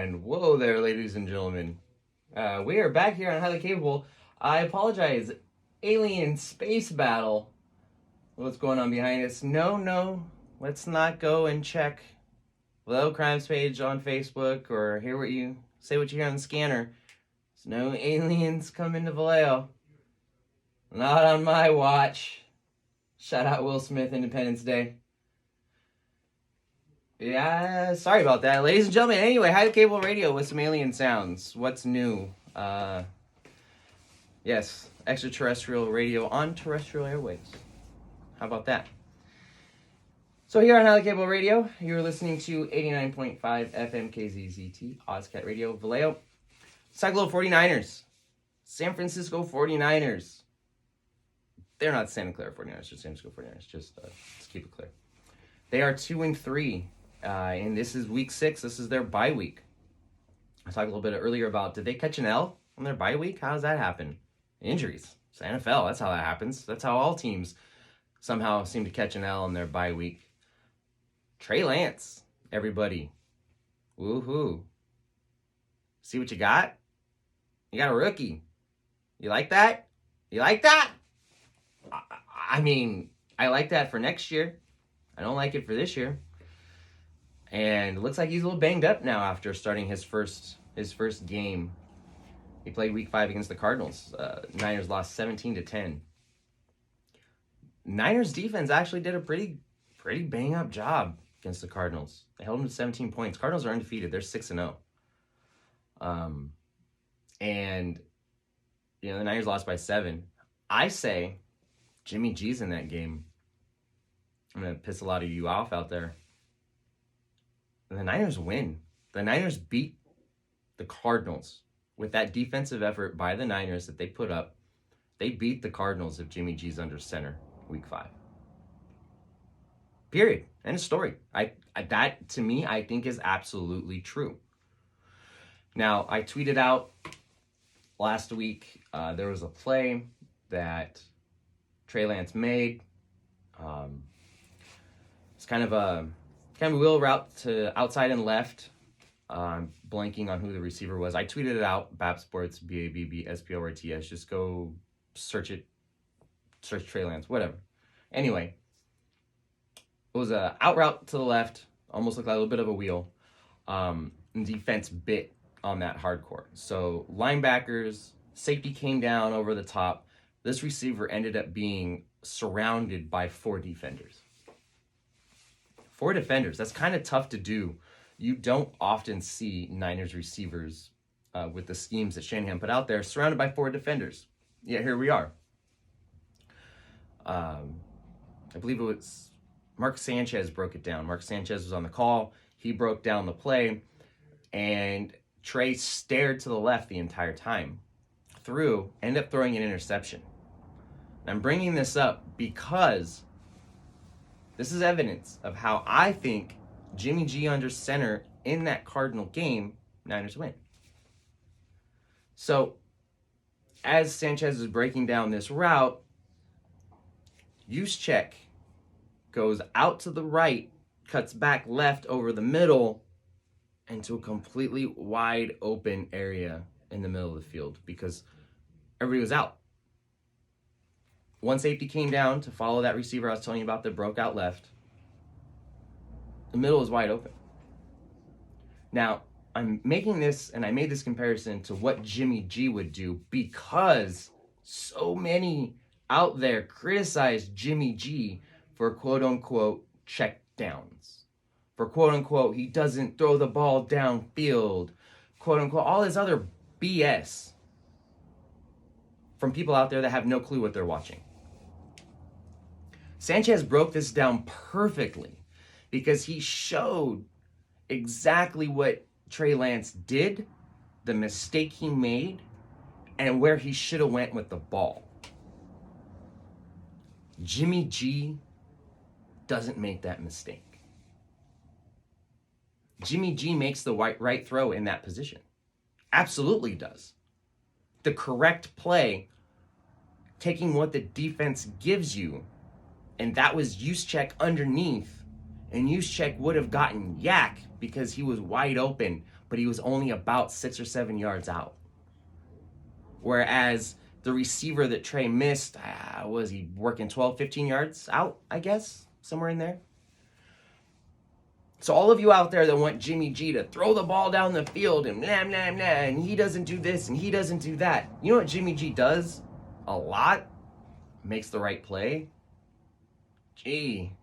And whoa there, ladies and gentlemen. We are back here on Highly Capable. I apologize. Alien Space Battle. What's going on behind us? No. Let's not go and check Vallejo Crimes page on Facebook or hear what you say what you hear on the scanner. There's no aliens coming to Vallejo. Not on my watch. Shout out Will Smith, Independence Day. Yeah, sorry about that, ladies and gentlemen. Anyway, Highly Capable Radio with some alien sounds. What's new? Yes, extraterrestrial radio on terrestrial airwaves. How about that? So here on Highly Capable Radio, you're listening to 89.5 FM KZZT, Ozcat Radio, Vallejo. Let's talk a little 49ers. San Francisco 49ers. They're not Santa Clara 49ers, just San Francisco 49ers. Just let's keep it clear. They are 2-3. And this is week 6. This is their bye week. I talked a little bit earlier about, did they catch an L on their bye week? How does that happen? Injuries. It's the NFL. That's how that happens. That's how all teams somehow seem to catch an L on their bye week. Trey Lance, everybody. Woohoo. See what you got? You got a rookie. You like that? You like that? I mean, I like that for next year. I don't like it for this year. And it looks like he's a little banged up now after starting his first game. He played week 5 against the Cardinals. Niners lost 17-10. Niners defense actually did a pretty bang up job against the Cardinals. They held them to 17 points. Cardinals are undefeated. They're 6-0. And you know, the Niners lost by 7. I say Jimmy G's in that game. I'm going to piss a lot of you off out there. The Niners win. The Niners beat the Cardinals with that defensive effort by the Niners that they put up. They beat the Cardinals if Jimmy G's under center week 5. Period. End of story. That, to me, I think is absolutely true. Now, I tweeted out last week, there was a play that Trey Lance made. It's kind of a wheel route to outside and left. Blanking on who the receiver was. I tweeted it out, BAB Sports, BABBSPORTS. Just go search it. Search Trey Lance, whatever. Anyway, it was a out route to the left. Almost looked like a little bit of a wheel. And defense bit on that hardcore. So linebackers, safety came down over the top. This receiver ended up being surrounded by 4 defenders. 4 defenders. That's kind of tough to do. You don't often see Niners receivers with the schemes that Shanahan put out there surrounded by 4 defenders. Yeah, here we are. I believe it was Mark Sanchez broke it down. Mark Sanchez was on the call. He broke down the play, and Trey stared to the left the entire time. Ended up throwing an interception. And I'm bringing this up because this is evidence of how I think Jimmy G under center in that Cardinal game, Niners win. So, as Sanchez is breaking down this route, Juszczyk goes out to the right, cuts back left over the middle into a completely wide open area in the middle of the field because everybody was out. One safety came down to follow that receiver I was telling you about that broke out left. The middle is wide open. Now, I'm making this, and I made this comparison to what Jimmy G would do because so many out there criticize Jimmy G for quote-unquote check downs. For quote-unquote, he doesn't throw the ball downfield. Quote-unquote, all this other BS from people out there that have no clue what they're watching. Sanchez broke this down perfectly because he showed exactly what Trey Lance did, the mistake he made, and where he should have went with the ball. Jimmy G doesn't make that mistake. Jimmy G makes the right throw in that position. Absolutely does. The correct play, taking what the defense gives you, and that was Juszczyk underneath, and Juszczyk would have gotten yak because he was wide open, but he was only about 6 or 7 yards out. Whereas the receiver that Trey missed, was he working 12, 15 yards out, I guess, somewhere in there? So all of you out there that want Jimmy G to throw the ball down the field and blah, blah, blah, and he doesn't do this and he doesn't do that. You know what Jimmy G does a lot? Makes the right play. Gee.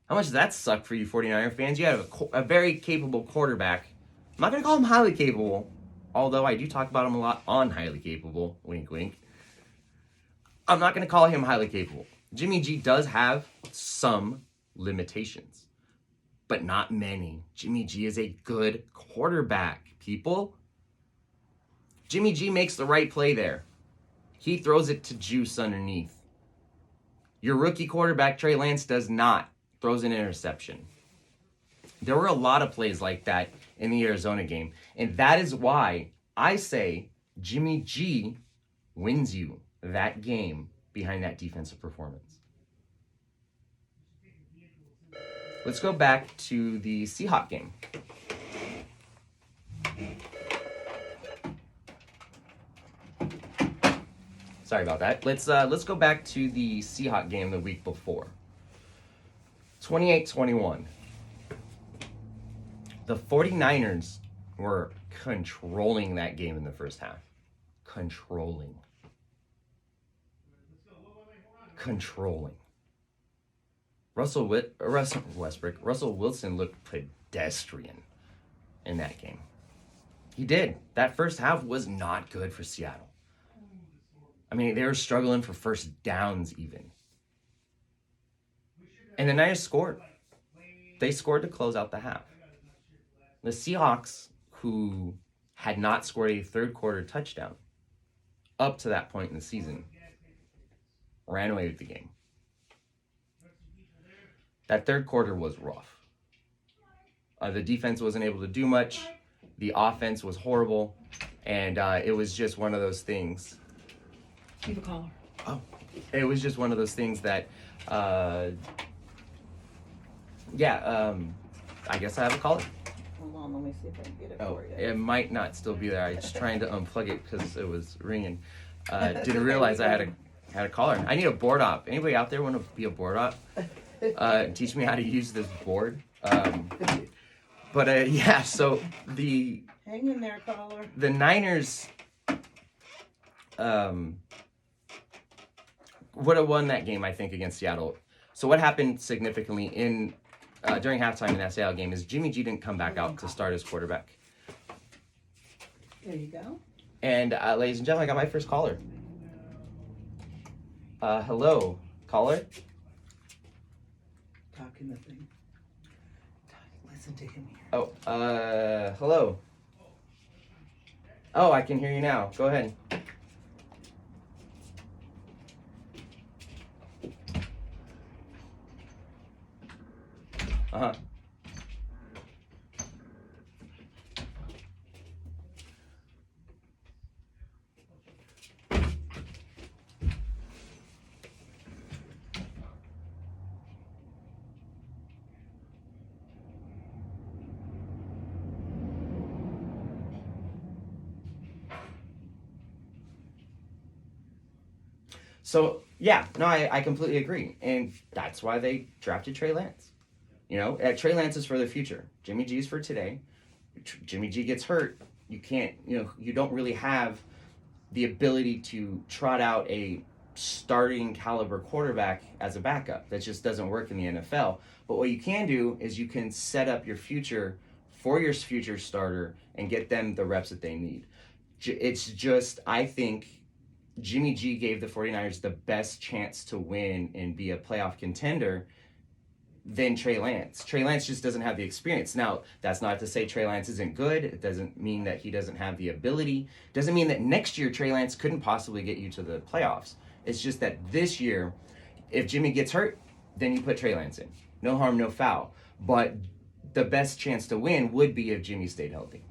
How much does that suck for you 49er fans? You have a very capable quarterback. I'm not going to call him highly capable, although I do talk about him a lot on highly capable. Wink, wink. I'm not going to call him highly capable. Jimmy G does have some limitations, but not many. Jimmy G is a good quarterback, people. Jimmy G makes the right play there. He throws it to Juice underneath. Your rookie quarterback, Trey Lance, does not. Throws an interception. There were a lot of plays like that in the Arizona game, and that is why I say Jimmy G wins you that game behind that defensive performance. Let's go back to the Seahawks game. Sorry about that. Let's go back to the Seahawks game the week before. 28-21. The 49ers were controlling that game in the first half. Controlling. Russell Wilson looked pedestrian in that game. He did. That first half was not good for Seattle. I mean, they were struggling for first downs even. And the Niners scored. They scored to close out the half. The Seahawks, who had not scored a third quarter touchdown up to that point in the season, ran away with the game. That third quarter was rough. The defense wasn't able to do much. The offense was horrible. And it was just one of those things. Keep a caller. Oh. It was just one of those things that, I guess I have a caller. Hold on, let me see if I can get it for you. It might not still be there. I was trying to unplug it because it was ringing. Didn't realize I had a caller. I need a board op. Anybody out there want to be a board op? Teach me how to use this board. So the... Hang in there, caller. The Niners would have won that game, I think, against Seattle. So what happened significantly during halftime in that Seattle game is Jimmy G didn't come back out to start as quarterback. There you go. And ladies and gentlemen, I got my first caller. Hello, caller. Talk in the thing. Listen to him here. Oh, hello. Oh, I can hear you now. Go ahead. Uh-huh. So, yeah, no, I completely agree. And that's why they drafted Trey Lance. You know, Trey Lance is for the future. Jimmy G is for today. Jimmy G gets hurt. You can't, you don't really have the ability to trot out a starting caliber quarterback as a backup. That just doesn't work in the NFL. But what you can do is you can set up your future for your future starter and get them the reps that they need. It's just, I think, Jimmy G gave the 49ers the best chance to win and be a playoff contender than Trey Lance. Trey Lance just doesn't have the experience. Now, that's not to say Trey Lance isn't good. It doesn't mean that he doesn't have the ability. It doesn't mean that next year Trey Lance couldn't possibly get you to the playoffs. It's just that this year, if Jimmy gets hurt, then you put Trey Lance in. No harm, no foul. But the best chance to win would be if Jimmy stayed healthy.